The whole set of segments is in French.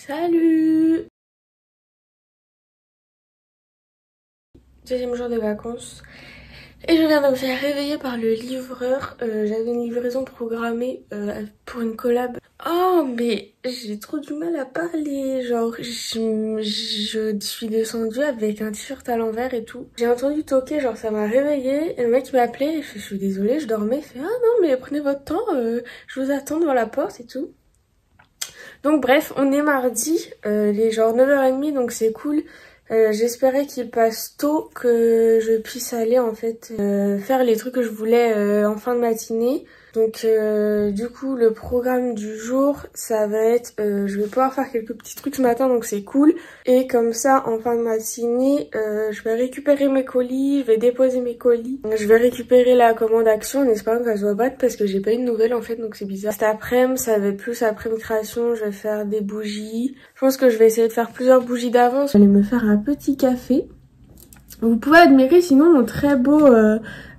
Salut! Deuxième jour des vacances. Et je viens de me faire réveiller par le livreur. J'avais une livraison programmée pour une collab. Oh mais j'ai trop du mal à parler. Genre je suis descendue avec un t-shirt à l'envers et tout. J'ai entendu toquer, genre ça m'a réveillée. Et le mec m'a appelé, je suis désolée, je dormais. Il fait ah non mais prenez votre temps, je vous attends devant la porte et tout. Donc bref, on est mardi, il est genre 9h30 donc c'est cool. J'espérais qu'il passe tôt, que je puisse aller en fait faire les trucs que je voulais en fin de matinée. Donc du coup le programme du jour ça va être, je vais pouvoir faire quelques petits trucs ce matin donc c'est cool. Et comme ça en fin de matinée je vais récupérer mes colis, je vais déposer mes colis. Je vais récupérer la commande Action en espérant qu'elle soit bonne parce que j'ai pas eu de nouvelles en fait donc c'est bizarre. Cet après-midi ça va être plus après-midi création, je vais faire des bougies. Je pense que je vais essayer de faire plusieurs bougies d'avance. Je vais aller me faire un petit café. Vous pouvez admirer sinon mon très beau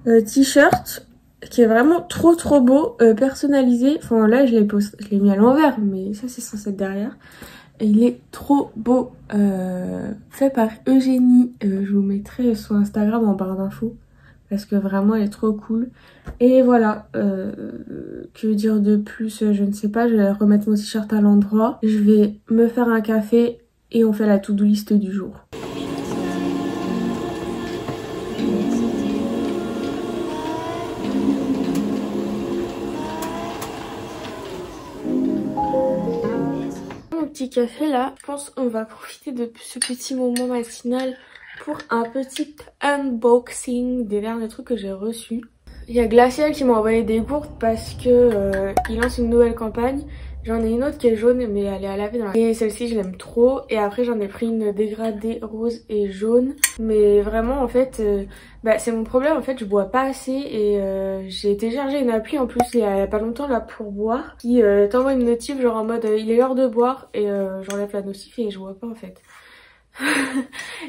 t-shirt qui est vraiment trop beau, personnalisé. Enfin là je l'ai mis à l'envers mais ça c'est censé être derrière. Et il est trop beau, fait par Eugénie. Je vous mettrai son Instagram en barre d'infos parce que vraiment elle est trop cool. Et voilà, que dire de plus, je ne sais pas, je vais remettre mon t-shirt à l'endroit. Je vais me faire un café et on fait la to-do list du jour. Petit café là, je pense qu'on va profiter de ce petit moment matinal pour un petit unboxing des derniers trucs que j'ai reçus. Il y a Glacial qui m'a envoyé des gourdes parce que il lance une nouvelle campagne. J'en ai une autre qui est jaune mais elle est à laver dans la... Et celle-ci je l'aime trop. Et après j'en ai pris une dégradée rose et jaune. Mais vraiment en fait c'est mon problème, en fait je bois pas assez. Et j'ai téléchargé une appli en plus il y a pas longtemps là pour boire. Qui t'envoie une notif genre en mode il est l'heure de boire. Et j'enlève la notif et je bois pas en fait.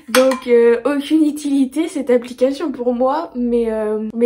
Donc aucune utilité cette application pour moi, mais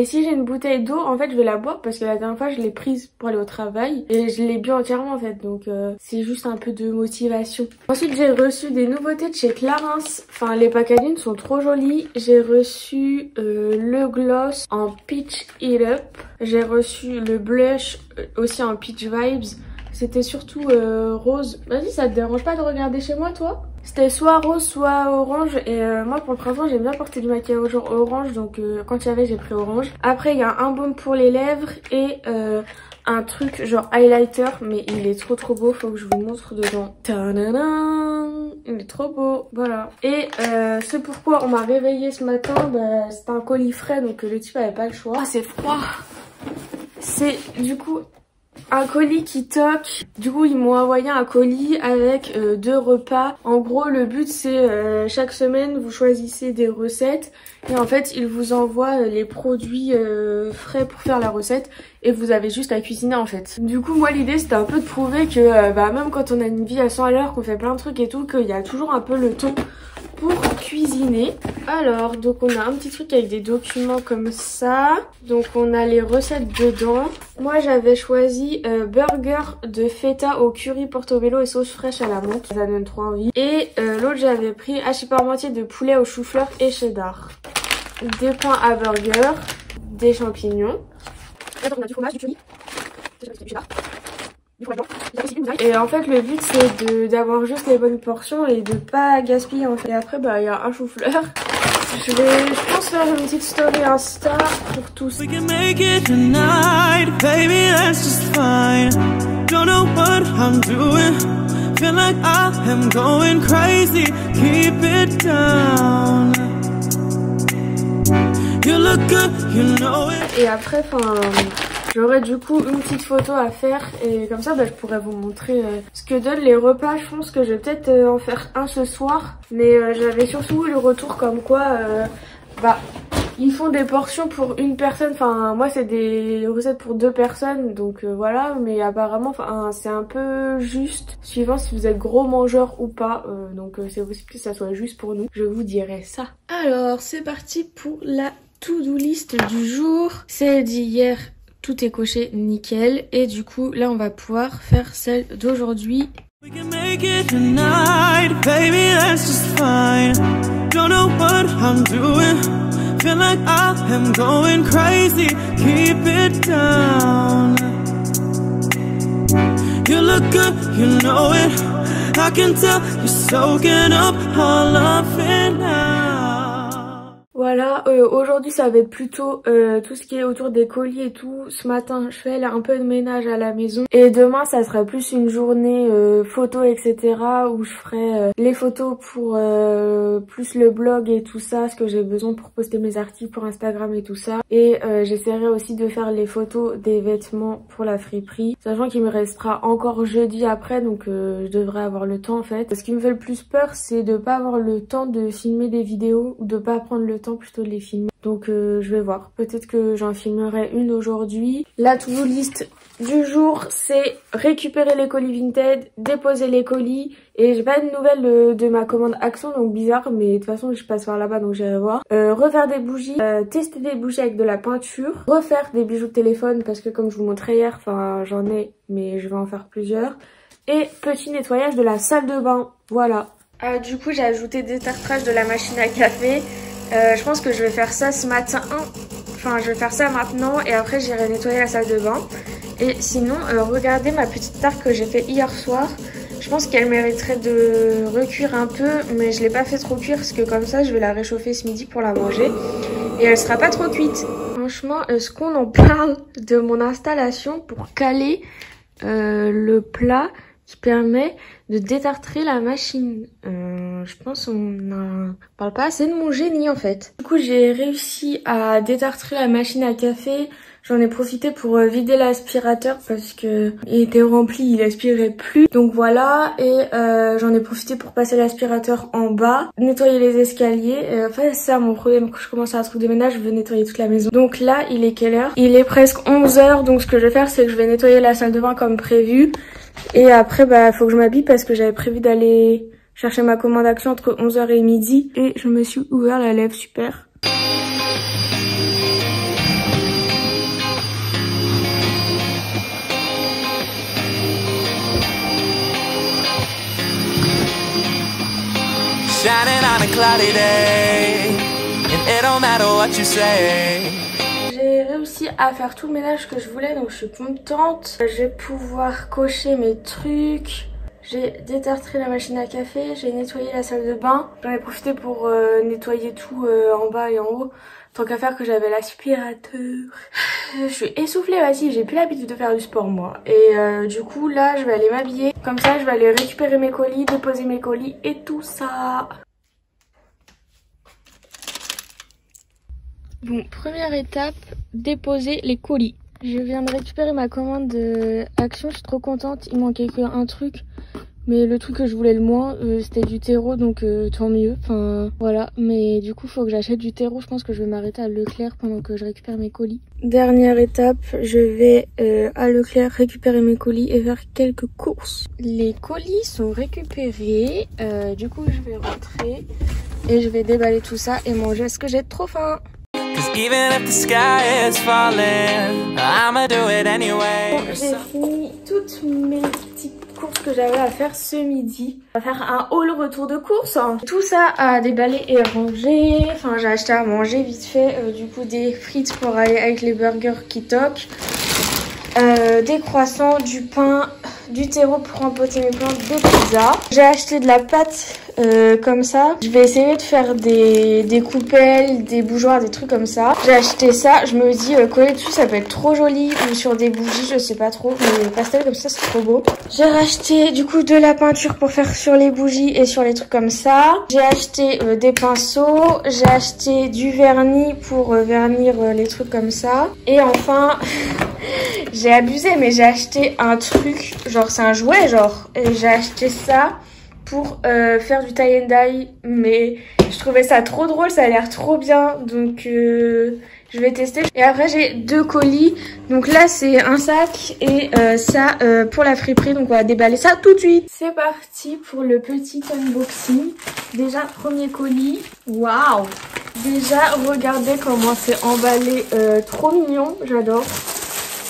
si j'ai une bouteille d'eau en fait je vais la boire parce que la dernière fois je l'ai prise pour aller au travail et je l'ai bu entièrement en fait, donc c'est juste un peu de motivation. Ensuite j'ai reçu des nouveautés de chez Clarins, enfin les packaging sont trop jolis. J'ai reçu le gloss en Peach It Up, j'ai reçu le blush aussi en Peach Vibes. C'était surtout rose. Vas-y, ça te dérange pas de regarder chez moi, toi? C'était soit rose, soit orange. Et moi, pour le printemps, j'aime bien porter du maquillage genre orange. Donc, quand il y avait, j'ai pris orange. Après, il y a un baume pour les lèvres et un truc genre highlighter. Mais il est trop beau. Faut que je vous montre dedans. Tadadam! Il est trop beau. Voilà. Et c'est pourquoi on m'a réveillée ce matin. C'est un colis frais. Donc, le type avait pas le choix. Ah, c'est froid. C'est du coup... un colis qui toque. Du coup ils m'ont envoyé un colis avec 2 repas. En gros le but c'est chaque semaine vous choisissez des recettes et en fait ils vous envoient les produits frais pour faire la recette et vous avez juste à cuisiner en fait. Du coup moi l'idée c'était un peu de prouver que même quand on a une vie à 100 à l'heure, qu'on fait plein de trucs et tout, qu'il y a toujours un peu le temps pour cuisiner. Alors donc on a un petit truc avec des documents comme ça. Donc on a les recettes dedans. Moi j'avais choisi burger de feta au curry portobello et sauce fraîche à la menthe. Ça donne trop envie. Et l'autre j'avais pris hachis parmentier de poulet au chou-fleur et cheddar. Des pains à burger, des champignons. Là on a du fromage, du curry, du cheddar. Et en fait le but c'est d'avoir juste les bonnes portions et de pas gaspiller en fait. Et après il y a un chou-fleur. Je pense faire une petite story Insta pour tous. Et après j'aurais du coup une petite photo à faire et comme ça je pourrais vous montrer ce que donnent les repas. Je pense que je vais peut-être en faire un ce soir. Mais j'avais surtout eu le retour comme quoi ils font des portions pour une personne. Enfin moi c'est des recettes pour 2 personnes donc voilà. Mais apparemment c'est un peu juste suivant si vous êtes gros mangeur ou pas. Donc c'est possible que ça soit juste pour nous. Je vous dirai ça. Alors c'est parti pour la to-do list du jour. C'est d'hier. Tout est coché nickel et du coup là on va pouvoir faire celle d'aujourd'hui. We can make it tonight, baby, that's just fine. Don't know what I'm doing, feel like I am going crazy. Keep it down. You look good, you know it. I can tell you're soaking up all of it now. Voilà, aujourd'hui ça va être plutôt tout ce qui est autour des colis et tout. Ce matin je fais un peu de ménage à la maison et demain ça sera plus une journée photo etc. où je ferai les photos pour plus le blog et tout ça, ce que j'ai besoin pour poster mes articles pour Instagram et tout ça. Et j'essaierai aussi de faire les photos des vêtements pour la friperie, sachant qu'il me restera encore jeudi après, donc je devrais avoir le temps en fait. Ce qui me fait le plus peur c'est de pas avoir le temps de filmer des vidéos ou de pas prendre le temps plutôt de les filmer. Donc je vais voir, peut-être que j'en filmerai une aujourd'hui. La to-do list du jour c'est récupérer les colis Vinted, déposer les colis, et j'ai pas de nouvelles de ma commande Action, donc bizarre, mais de toute façon je passe par là-bas donc j'irai voir. Refaire des bougies, tester des bougies avec de la peinture, refaire des bijoux de téléphone parce que comme je vous montrais hier, enfin j'en ai mais je vais en faire plusieurs, et petit nettoyage de la salle de bain, voilà. Du coup j'ai ajouté des détartrage de la machine à café. Je pense que je vais faire ça ce matin, enfin je vais faire ça maintenant et après j'irai nettoyer la salle de bain. Et sinon regardez ma petite tarte que j'ai fait hier soir, je pense qu'elle mériterait de recuire un peu, mais je l'ai pas fait trop cuire parce que comme ça je vais la réchauffer ce midi pour la manger et elle sera pas trop cuite. Franchement est-ce qu'on en parle de mon installation pour caler le plat qui permet de détartrer la machine? Je pense on parle pas assez de mon génie en fait. Du coup j'ai réussi à détartrer la machine à café. J'en ai profité pour vider l'aspirateur parce que il était rempli, il aspirait plus. Donc voilà, et j'en ai profité pour passer l'aspirateur en bas, nettoyer les escaliers. Enfin c'est ça mon problème, quand je commence à un truc de ménage, je veux nettoyer toute la maison. Donc là il est quelle heure? Il est presque 11 h, donc ce que je vais faire c'est que je vais nettoyer la salle de bain comme prévu. Et après bah faut que je m'habille parce que j'avais prévu d'aller chercher ma commande Action entre 11 h et midi. Et je me suis ouvert la lèvre, super. Shining on a cloudy day, and it don't matter what you say. J'ai réussi à faire tout le ménage que je voulais, donc je suis contente. Je vais pouvoir cocher mes trucs. J'ai détartré la machine à café, j'ai nettoyé la salle de bain. J'en ai profité pour nettoyer tout en bas et en haut. Tant qu'à faire que j'avais l'aspirateur. Je suis essoufflée, vas-y, j'ai plus l'habitude de faire du sport moi. Et du coup là je vais aller m'habiller. Comme ça je vais aller récupérer mes colis, déposer mes colis et tout ça. Bon, première étape, déposer les colis. Je viens de récupérer ma commande Action, je suis trop contente. Il manquait qu'un truc. Mais le truc que je voulais le moins, c'était du terreau, donc tant mieux. Enfin, voilà. Mais du coup, il faut que j'achète du terreau. Je pense que je vais m'arrêter à Leclerc pendant que je récupère mes colis. Dernière étape, je vais à Leclerc récupérer mes colis et faire quelques courses. Les colis sont récupérés. Du coup, je vais rentrer et je vais déballer tout ça et manger parce que j'ai trop faim. Even if the sky is falling, I'ma do it anyway. Bon, j'ai fini toutes mes petites courses que j'avais à faire ce midi. On va faire un haul retour de courses. Tout ça à déballer et ranger. Enfin, j'ai acheté à manger vite fait. Du coup, des frites pour aller avec les burgers qui toquent. Des croissants, du pain, du terreau pour empoter mes plantes, des pizzas. J'ai acheté de la pâte comme ça. Je vais essayer de faire des coupelles, des bougeoirs, des trucs comme ça. J'ai acheté ça. Je me dis coller dessus ça peut être trop joli, ou sur des bougies, je sais pas trop. Mais pastel comme ça c'est trop beau. J'ai racheté du coup de la peinture pour faire sur les bougies et sur les trucs comme ça. J'ai acheté des pinceaux. J'ai acheté du vernis pour vernir les trucs comme ça. Et enfin... j'ai abusé mais j'ai acheté un truc, genre c'est un jouet genre, et j'ai acheté ça pour faire du tie and dye, mais je trouvais ça trop drôle, ça a l'air trop bien, donc je vais tester. Et après j'ai 2 colis, donc là c'est un sac et ça pour la friperie, donc on va déballer ça tout de suite. C'est parti pour le petit unboxing. Déjà premier colis, waouh! Déjà regardez comment c'est emballé, trop mignon, j'adore.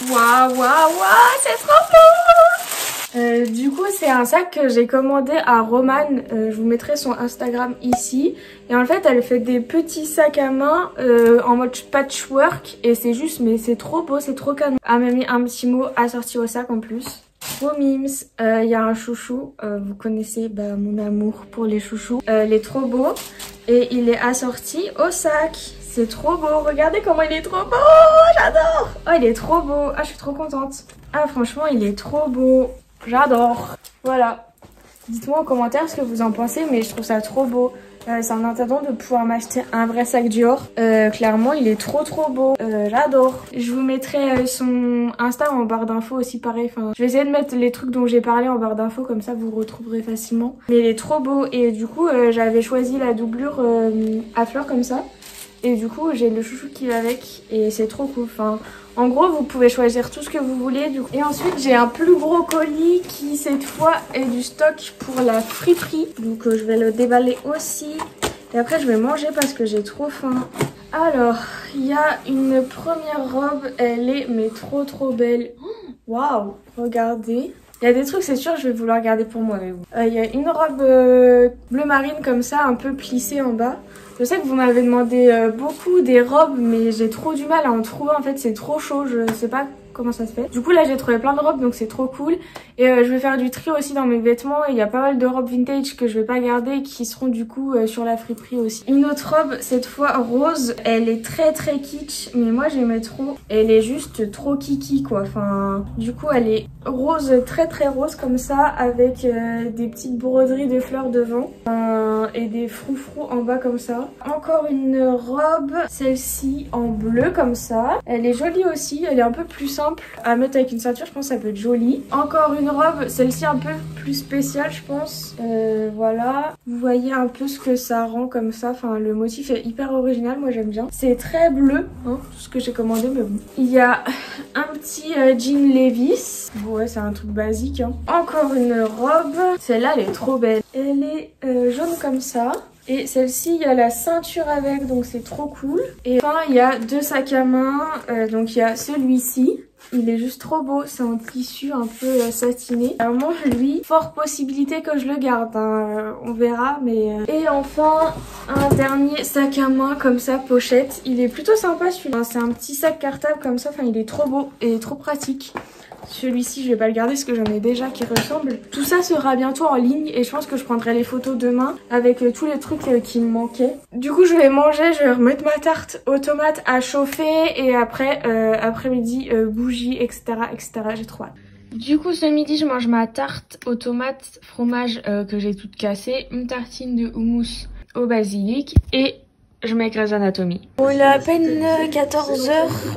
Waouh, waouh, waouh, c'est trop beau! Du coup, c'est un sac que j'ai commandé à Romane. Je vous mettrai son Instagram ici. Et en fait, elle fait des petits sacs à main en mode patchwork. Et c'est juste, mais c'est trop beau, c'est trop canon. Elle m'a mis un petit mot assorti au sac en plus. Trop mimes. Il y a un chouchou. Vous connaissez mon amour pour les chouchous. Il est trop beau. Et il est assorti au sac. C'est trop beau. Regardez comment il est trop beau. J'adore. Oh, il est trop beau. Ah, je suis trop contente. Ah, franchement, il est trop beau. J'adore. Voilà. Dites-moi en commentaire ce que vous en pensez, mais je trouve ça trop beau. C'est en attendant de pouvoir m'acheter un vrai sac Dior. Clairement, il est trop beau. J'adore. Je vous mettrai son Insta en barre d'infos aussi, pareil. Enfin, je vais essayer de mettre les trucs dont j'ai parlé en barre d'infos, comme ça vous retrouverez facilement. Mais il est trop beau. Et du coup, j'avais choisi la doublure à fleurs comme ça. Et du coup, j'ai le chouchou qui va avec. Et c'est trop cool. Enfin, en gros, vous pouvez choisir tout ce que vous voulez. Du coup. Et ensuite, j'ai un plus gros colis qui, cette fois, est du stock pour la friperie. Donc, je vais le déballer aussi. Et après, je vais manger parce que j'ai trop faim. Alors, il y a une première robe. Elle est mais trop belle. Waouh, regardez. Il y a des trucs, c'est sûr, je vais vouloir garder pour moi avec vous. Il y a une robe bleu marine comme ça, un peu plissée en bas. Je sais que vous m'avez demandé beaucoup des robes, mais j'ai trop du mal à en trouver. En fait, c'est trop chaud, je sais pas comment ça se fait. Du coup, là, j'ai trouvé plein de robes, donc c'est trop cool. Et je vais faire du tri aussi dans mes vêtements. Il y a pas mal de robes vintage que je vais pas garder, qui seront du coup sur la friperie aussi. Une autre robe, cette fois rose. Elle est très kitsch, mais moi, j'aimais trop. Elle est juste trop kiki, quoi. Enfin, du coup, elle est rose, très rose comme ça, avec des petites broderies de fleurs devant. Et des froufrous en bas comme ça. Encore une robe, celle-ci en bleu comme ça. Elle est jolie aussi, elle est un peu plus simple à mettre avec une ceinture, je pense que ça peut être joli. Encore une robe, celle-ci un peu plus spéciale je pense. Voilà, vous voyez un peu ce que ça rend comme ça. Enfin, le motif est hyper original, moi j'aime bien. C'est très bleu, hein, tout ce que j'ai commandé, mais bon. Il y a un petit jean Levi's. Bon, ouais, c'est un truc basique, hein. Encore une robe, celle-là elle est trop belle. Elle est jaune comme ça. Et celle-ci, il y a la ceinture avec, donc c'est trop cool. Et enfin, il y a deux sacs à main. Donc il y a celui-ci. Il est juste trop beau, c'est en tissu un peu satiné. Alors moi, lui, fort possibilité que je le garde, hein. On verra, mais... Et enfin, un dernier sac à main comme ça, pochette. Il est plutôt sympa celui-là. C'est un petit sac cartable comme ça, enfin il est trop beau et trop pratique. Celui-ci, je vais pas le garder parce que j'en ai déjà qui ressemblent. Tout ça sera bientôt en ligne et je pense que je prendrai les photos demain avec tous les trucs qui me manquaient. Du coup, je vais manger, je vais remettre ma tarte aux tomates à chauffer et après, après-midi, bougies, etc. J'ai trop hâte. Du coup, ce midi, je mange ma tarte aux tomates fromage que j'ai toute cassée, une tartine de houmous au basilic et... je mets Grey's Anatomy. Bon, il est à peine 14h.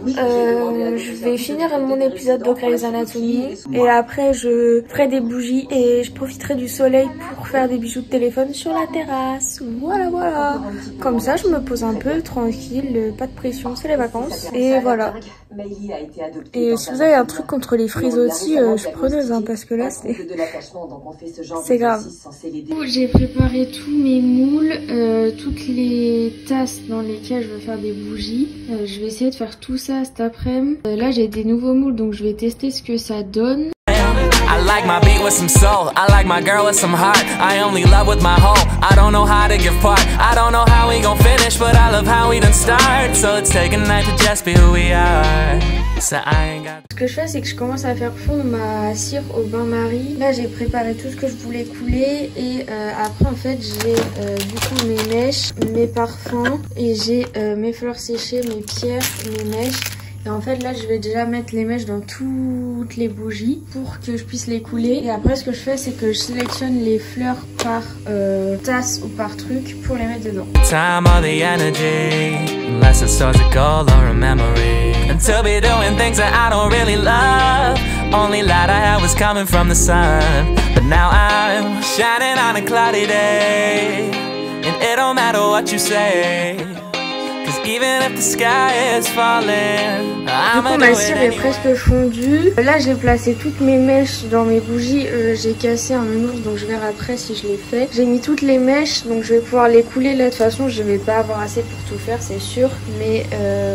Je vais finir mon épisode de Grey's Anatomy. Et après, je ferai des bougies et je profiterai du soleil pour faire des bijoux de téléphone sur la terrasse. Voilà. Comme ça, je me pose un peu tranquille, pas de pression, c'est les vacances. Et voilà. Et si vous avez un truc contre les frisottis, je suis preneuse, hein, parce que là, c'est grave. J'ai préparé tous mes moules, toutes les tasses dans lesquelles je veux faire des bougies. Je vais essayer de faire tout ça cet après-midi. Là, j'ai des nouveaux moules, donc je vais tester ce que ça donne. I like my beat with some soul. I like my girl with some heart. I only love with my whole. I don't know how to give part. I don't know how we gon' finish, but I love how we done start. So let's take a night to just be who we are. So I ain't got... Ce que je fais, c'est que je commence à faire fondre ma cire au bain-marie. Là, j'ai préparé tout ce que je voulais couler. Et après, en fait, j'ai du coup mes mèches, mes parfums. Et j'ai mes fleurs séchées, mes pierres, mes mèches. Et en fait là je vais déjà mettre les mèches dans toutes les bougies pour que je puisse les couler. Et après ce que je fais c'est que je sélectionne les fleurs par tasse ou par truc pour les mettre dedans. Time or the energy, unless it's towards a goal or a memory. And to be doing things that I don't really love. Only light I had was coming from the sun. But now I'm shining on a cloudy day. And it don't matter what you say, 'cause Even if the sky is falling, du coup ma cire est presque fondue. Là j'ai placé toutes mes mèches dans mes bougies. J'ai cassé un nounours donc je verrai après si je l'ai fait. J'ai mis toutes les mèches donc je vais pouvoir les couler. Là de toute façon je vais pas avoir assez pour tout faire c'est sûr. Mais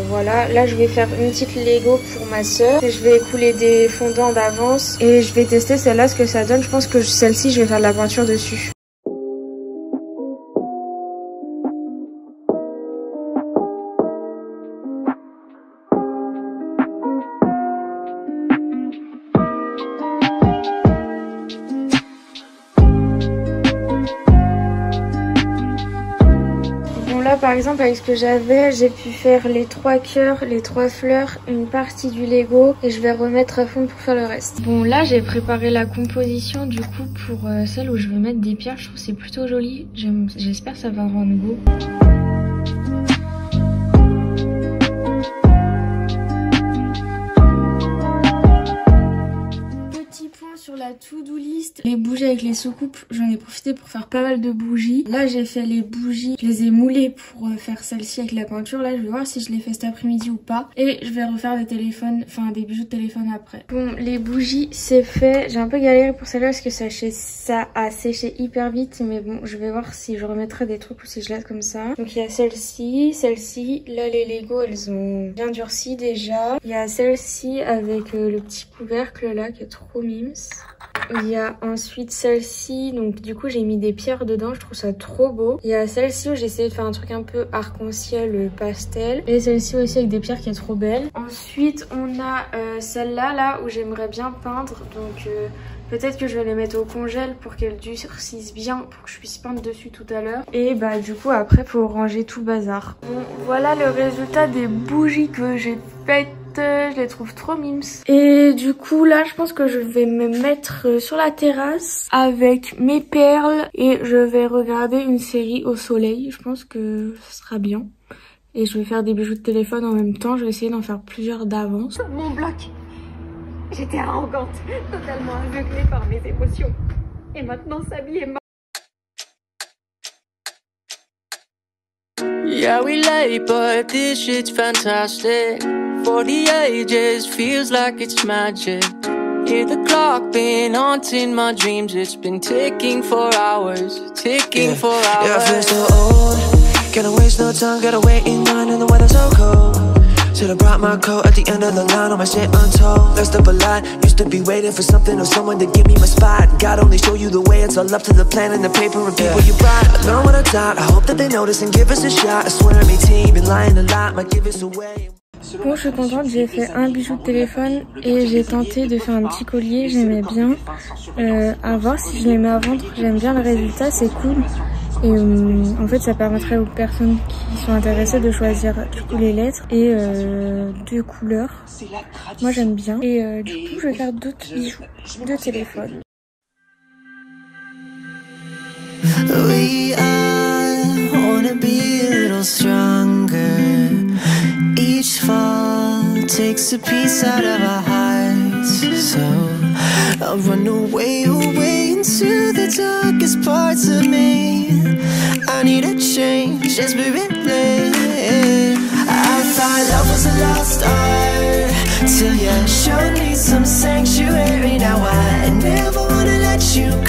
voilà, là je vais faire une petite Lego pour ma soeur. Je vais couler des fondants d'avance et je vais tester celle-là ce que ça donne. Je pense que celle-ci je vais faire de la peinture dessus. Par exemple avec ce que j'avais, j'ai pu faire les 3 cœurs, les 3 fleurs, une partie du Lego et je vais remettre à fond pour faire le reste. Bon là j'ai préparé la composition du coup pour celle où je vais mettre des pierres, je trouve que c'est plutôt joli, j'espère que ça va rendre beau. Sur la to-do list, les bougies avec les soucoupes, j'en ai profité pour faire pas mal de bougies. Là j'ai fait les bougies, je les ai moulées pour faire celle-ci avec la peinture. Là je vais voir si je les fais cet après-midi ou pas. Et je vais refaire des téléphones, enfin des bijoux de téléphone après. Bon les bougies c'est fait, j'ai un peu galéré pour celle-là parce que ça a séché hyper vite. Mais bon je vais voir si je remettrai des trucs ou si je laisse comme ça. Donc il y a celle-ci, là les Lego elles ont bien durci déjà. Il y a celle-ci avec le petit couvercle là qui est trop mimes. Il y a ensuite celle-ci, donc du coup j'ai mis des pierres dedans, je trouve ça trop beau. Il y a celle-ci où j'ai essayé de faire un truc un peu arc-en-ciel pastel. Et celle-ci aussi avec des pierres qui est trop belle. Ensuite on a celle-là là où j'aimerais bien peindre, donc peut-être que je vais les mettre au congèle pour qu'elles durcissent bien, pour que je puisse peindre dessus tout à l'heure. Et bah du coup après faut ranger tout le bazar. Bon voilà le résultat des bougies que j'ai faites. Je les trouve trop mimes. Et du coup là je pense que je vais me mettre sur la terrasse avec mes perles et je vais regarder une série au soleil. Je pense que ce sera bien. Et je vais faire des bijoux de téléphone en même temps. Je vais essayer d'en faire plusieurs d'avance. Mon bloc. J'étais arrogante, totalement aveuglée par mes émotions. Et maintenant sa vie est morte. Yeah, we late, but this shit's fantastic. For the ages, feels like it's magic. Hear the clock been haunting my dreams. It's been ticking for hours, ticking for hours. Yeah, I feel so old. Gotta waste no time, gotta wait in line and the weather's so cold. Should've brought my coat at the end of the line, all my shit untold. Messed up a lot, used to be waiting for something or someone to give me my spot. God only show you the way, it's all up to the plan and the paper and people you brought. I know what I thought, I hope that they notice and give us a shot. I swear me team, been lying a lot, might give us away. Bon je suis contente, j'ai fait un bijou de téléphone et j'ai tenté de faire un petit collier, j'aimais bien. À voir si je les mets à vendre, j'aime bien le résultat, c'est cool. Et en fait ça permettrait aux personnes qui sont intéressées de choisir du coup les lettres et deux couleurs. Moi j'aime bien. Et du coup je vais faire d'autres bijoux de téléphone. We wanna be a little stronger. Each fall takes a piece out of our hearts. So I'll run away, away into the darkest parts of me. I need a change, desperately. I thought love was a lost art till you showed me some sanctuary. Now I never wanna let you go.